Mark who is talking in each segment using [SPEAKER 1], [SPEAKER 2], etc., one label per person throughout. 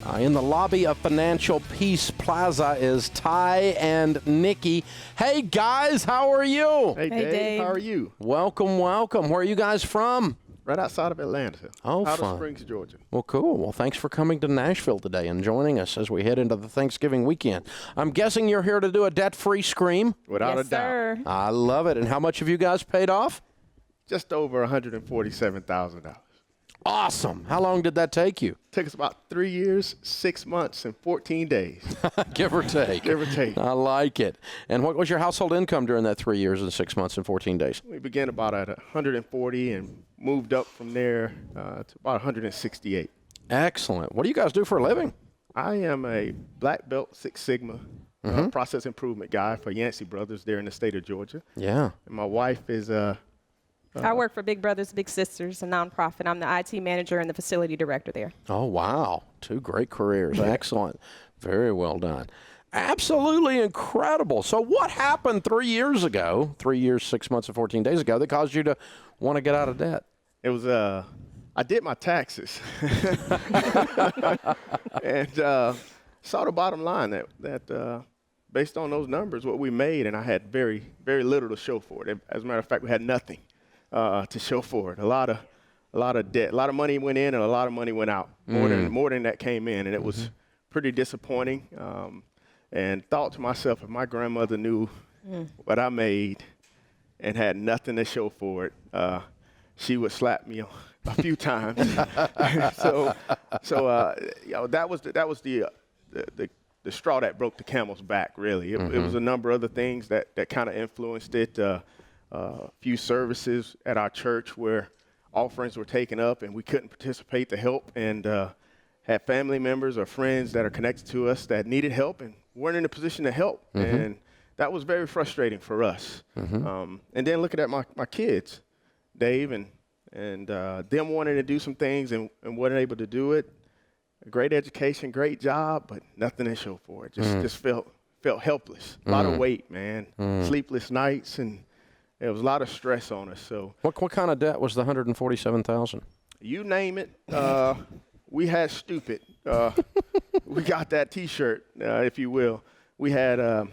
[SPEAKER 1] In the lobby of Financial Peace Plaza is Ty and Nikki. Hey, guys, how are you?
[SPEAKER 2] Hey, Dave. How are you?
[SPEAKER 1] Welcome, welcome. Where are you guys from?
[SPEAKER 2] Right outside of Atlanta.
[SPEAKER 1] Oh,
[SPEAKER 2] Powder
[SPEAKER 1] fun.
[SPEAKER 2] Springs, Georgia.
[SPEAKER 1] Well, cool. Well, thanks for coming to Nashville today and joining us as we head into the Thanksgiving weekend. I'm guessing you're here to do a debt-free scream?
[SPEAKER 2] Without a doubt.
[SPEAKER 3] Sir.
[SPEAKER 1] I love it. And how much have you guys paid off?
[SPEAKER 2] Just over $147,000.
[SPEAKER 1] Awesome. How long did that take you?
[SPEAKER 2] Took us about 3 years, 6 months, and 14 days.
[SPEAKER 1] Give or take.
[SPEAKER 2] Give or take.
[SPEAKER 1] I like it. And what was your household income during that 3 years and 6 months and 14 days?
[SPEAKER 2] We began about at 140 and moved up from there to about 168.
[SPEAKER 1] Excellent. What do you guys do for a living?
[SPEAKER 2] I am a black belt Six Sigma process improvement guy for Yancey Brothers there in the state of Georgia.
[SPEAKER 1] Yeah.
[SPEAKER 2] And my wife is
[SPEAKER 3] I work for Big Brothers Big Sisters, a nonprofit. I'm the IT manager and the facility director there.
[SPEAKER 1] Oh, wow. Two great careers. Excellent. Very well done. Absolutely incredible. So what happened 3 years ago, 3 years, 6 months, and 14 days ago, that caused you to want to get out of debt?
[SPEAKER 2] It was, I did my taxes and saw the bottom line that based on those numbers, what we made, and I had very, very little to show for it. As a matter of fact, we had nothing to show for it. A lot of debt, a lot of money went in and a lot of money went out, more than that came in, and it was pretty disappointing. And thought to myself, if my grandmother knew what I made and had nothing to show for it, she would slap me a few times. so that was the straw that broke the camel's back. Really, it was a number of other things that kind of influenced it. A few services at our church where offerings were taken up and we couldn't participate to help, and had family members or friends that are connected to us that needed help and weren't in a position to help. And that was very frustrating for us. And then looking at my kids, Dave, and them wanting to do some things and weren't able to do it. A great education, great job, but nothing to show for it. Just felt helpless. A lot of weight, man. Sleepless nights, and there was a lot of stress on us. So
[SPEAKER 1] What kind of debt was the $147,000?
[SPEAKER 2] you name it, we had stupid. We got that T-shirt, if you will. We had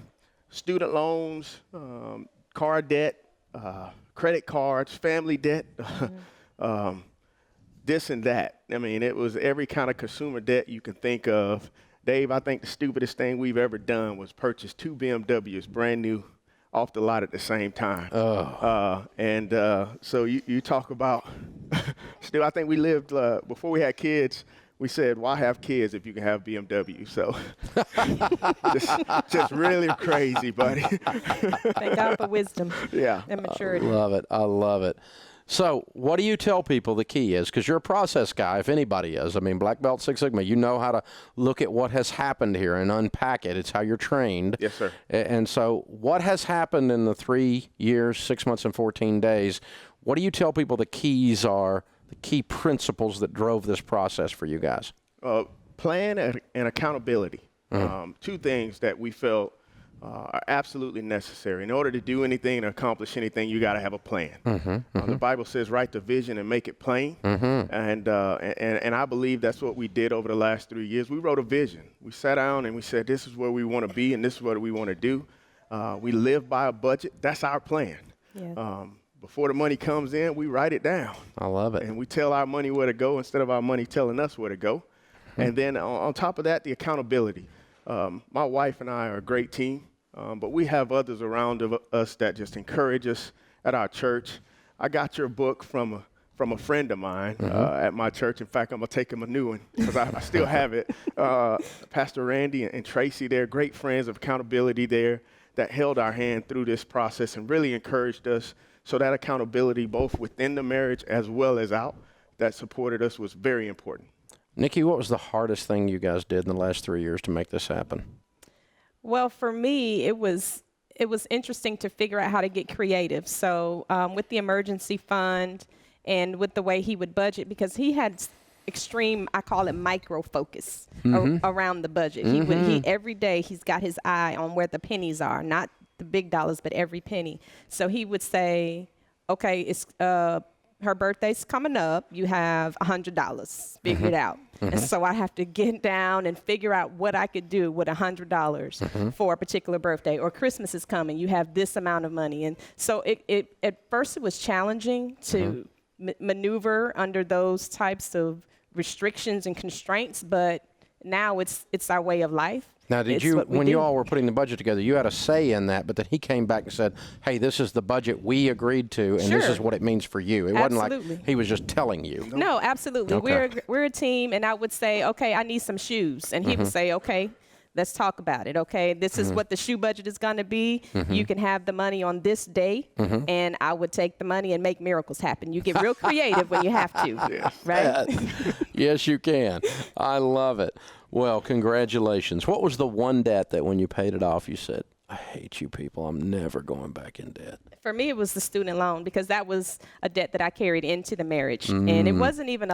[SPEAKER 2] student loans, car debt, credit cards, family debt, this and that. I mean, it was every kind of consumer debt you can think of. Dave, I think the stupidest thing we've ever done was purchase 2 BMWs, brand new, off the lot at the same time. So you talk about, still, I think we lived, before we had kids, we said, why have kids if you can have BMW? So just really crazy, buddy.
[SPEAKER 3] Thank God for wisdom and maturity.
[SPEAKER 1] Love it. I love it. So what do you tell people the key is? Because you're a process guy, if anybody is. I mean, Black Belt Six Sigma, you know how to look at what has happened here and unpack it. It's how you're trained.
[SPEAKER 2] Yes, sir.
[SPEAKER 1] And so what has happened in the 3 years, 6 months, and 14 days? What do you tell people the keys are, the key principles that drove this process for you guys?
[SPEAKER 2] Plan and accountability. Two things that we felt are absolutely necessary. In order to do anything and accomplish anything, you got to have a plan. The Bible says, write the vision and make it plain. And I believe that's what we did over the last 3 years. We wrote a vision. We sat down and we said, this is where we want to be and this is what we want to do. We live by a budget. That's our plan.
[SPEAKER 3] Yeah.
[SPEAKER 2] Before the money comes in, we write it down.
[SPEAKER 1] I love it.
[SPEAKER 2] And we tell our money where to go instead of our money telling us where to go. And then on top of that, the accountability. My wife and I are a great team. But we have others around us that just encourage us at our church. I got your book from a friend of mine at my church. In fact, I'm going to take him a new one because I still have it. Pastor Randy and Tracy, they're great friends of accountability there that held our hand through this process and really encouraged us. So that accountability, both within the marriage as well as out, that supported us was very important.
[SPEAKER 1] Nikki, what was the hardest thing you guys did in the last 3 years to make this happen?
[SPEAKER 3] Well, for me, it was interesting to figure out how to get creative. So with the emergency fund and with the way he would budget, because he had extreme, I call it micro focus around the budget. He every day he's got his eye on where the pennies are, not the big dollars, but every penny. So he would say, okay, it's her birthday's coming up. You have $100 figured out. And so I have to get down and figure out what I could do with $100 for a particular birthday. Or Christmas is coming. You have this amount of money. And so at first it was challenging to maneuver under those types of restrictions and constraints, but now it's our way of life.
[SPEAKER 1] Now, when you all were putting the budget together, you had a say in that, but then he came back and said, hey, this is the budget we agreed to, and this is what it means for you. It wasn't like he was just telling you.
[SPEAKER 3] No, absolutely.
[SPEAKER 1] Okay.
[SPEAKER 3] We're a team, and I would say, okay, I need some shoes. And he would say, okay, let's talk about it. Okay, this is what the shoe budget is going to be. You can have the money on this day, and I would take the money and make miracles happen. You get real creative when you have to, right?
[SPEAKER 1] Yes, you can. I love it. Well, congratulations. What was the one debt that when you paid it off, you said, I hate you people, I'm never going back in debt?
[SPEAKER 3] For me, it was the student loan, because that was a debt that I carried into the marriage. And it wasn't even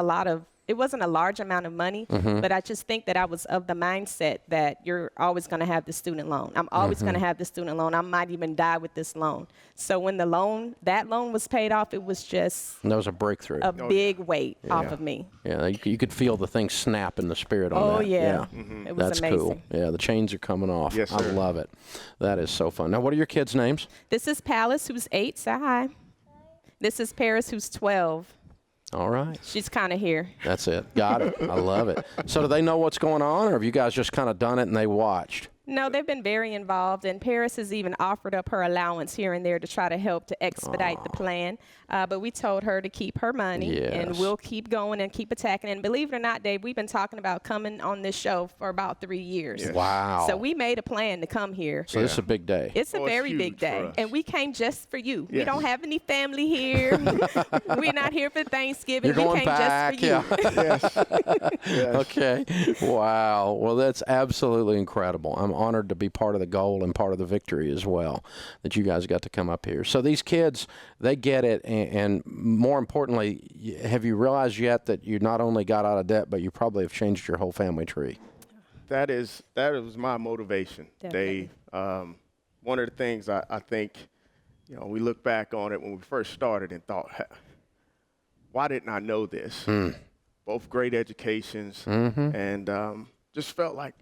[SPEAKER 3] it wasn't a large amount of money, but I just think that I was of the mindset that you're always going to have the student loan. I'm always going to have the student loan. I might even die with this loan. So when that loan was paid off, it was just
[SPEAKER 1] that was a breakthrough.
[SPEAKER 3] A big weight off of me.
[SPEAKER 1] Yeah, you could feel the thing snap in the spirit on that.
[SPEAKER 3] Oh, yeah. It was
[SPEAKER 1] That's
[SPEAKER 3] amazing.
[SPEAKER 1] Cool. Yeah, the chains are coming off.
[SPEAKER 2] Yes, sir.
[SPEAKER 1] I love it. That is so fun. Now, what are your kids' names?
[SPEAKER 3] This is Palace, who's 8. Say hi. This is Paris, who's 12.
[SPEAKER 1] All right.
[SPEAKER 3] She's kind of here.
[SPEAKER 1] That's it. Got it. I love it. So do they know what's going on, or have you guys just kind of done it and they watched?
[SPEAKER 3] No, they've been very involved, and Paris has even offered up her allowance here and there to try to help to expedite the plan. But we told her to keep her money, and we'll keep going and keep attacking. And believe it or not, Dave, we've been talking about coming on this show for about 3 years.
[SPEAKER 2] Yes.
[SPEAKER 1] Wow.
[SPEAKER 3] So we made a plan to come here.
[SPEAKER 1] So this is a big day.
[SPEAKER 3] It's a very
[SPEAKER 2] huge
[SPEAKER 3] big day,
[SPEAKER 2] for us.
[SPEAKER 3] and we came just for you. We
[SPEAKER 2] Yes.
[SPEAKER 3] don't have any family here. We're not here for Thanksgiving.
[SPEAKER 1] You're going
[SPEAKER 3] we came
[SPEAKER 1] back.
[SPEAKER 3] just for you.
[SPEAKER 2] Yes.
[SPEAKER 1] Okay. Wow. Well, that's absolutely incredible. I'm honored to be part of the goal and part of the victory as well, that you guys got to come up here. So these kids, they get it, and more importantly, have you realized yet that you not only got out of debt, but you probably have changed your whole family tree?
[SPEAKER 2] That was my motivation,
[SPEAKER 3] Definitely.
[SPEAKER 2] Dave. One of the things I think, we look back on it when we first started and thought, why didn't I know this? Both great educations, and just felt like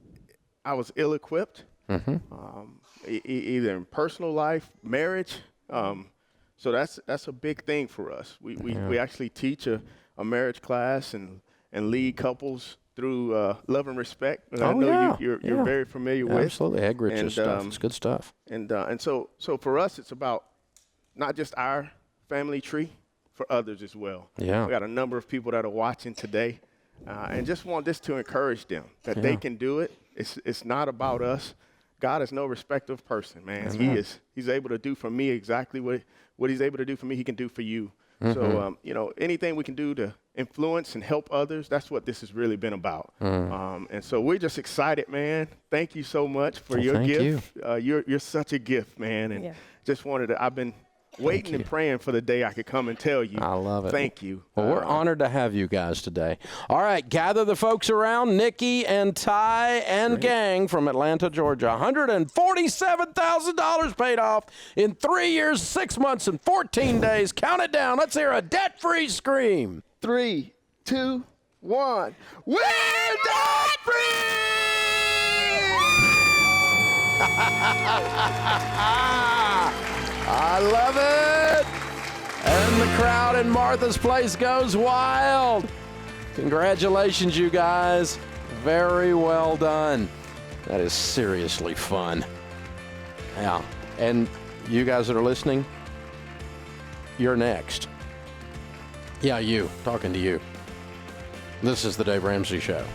[SPEAKER 2] I was ill-equipped, either in personal life, marriage. So that's a big thing for us. We actually teach a marriage class and lead couples through love and respect. And I know you're very familiar with.
[SPEAKER 1] Absolutely. Egg Rich's stuff. It's good stuff.
[SPEAKER 2] And so for us, it's about not just our family tree, for others as well.
[SPEAKER 1] Yeah.
[SPEAKER 2] We got a number of people that are watching today, and just want this to encourage them that they can do it. It's not about us. God is no respecter of person, man. He's able to do for me exactly what he's able to do for me, he can do for you. So, anything we can do to influence and help others, that's what this has really been about. And so we're just excited, man. Thank you so much for your gift. You're such a gift, man. And just I've been waiting and praying for the day I could come and tell you.
[SPEAKER 1] I love it.
[SPEAKER 2] Thank you.
[SPEAKER 1] Well, we're honored to have you guys today. All right, gather the folks around. Nikki and Ty and gang from Atlanta, Georgia. $147,000 paid off in 3 years, 6 months, and 14 days. Count it down. Let's hear a debt-free scream.
[SPEAKER 2] 3, 2, 1. We're debt-free!
[SPEAKER 1] I love it. And the crowd in Martha's Place goes wild. Congratulations, you guys. Very well done. That is seriously fun. Yeah. And you guys that are listening, you're next. Yeah, you. Talking to you. This is the Dave Ramsey Show.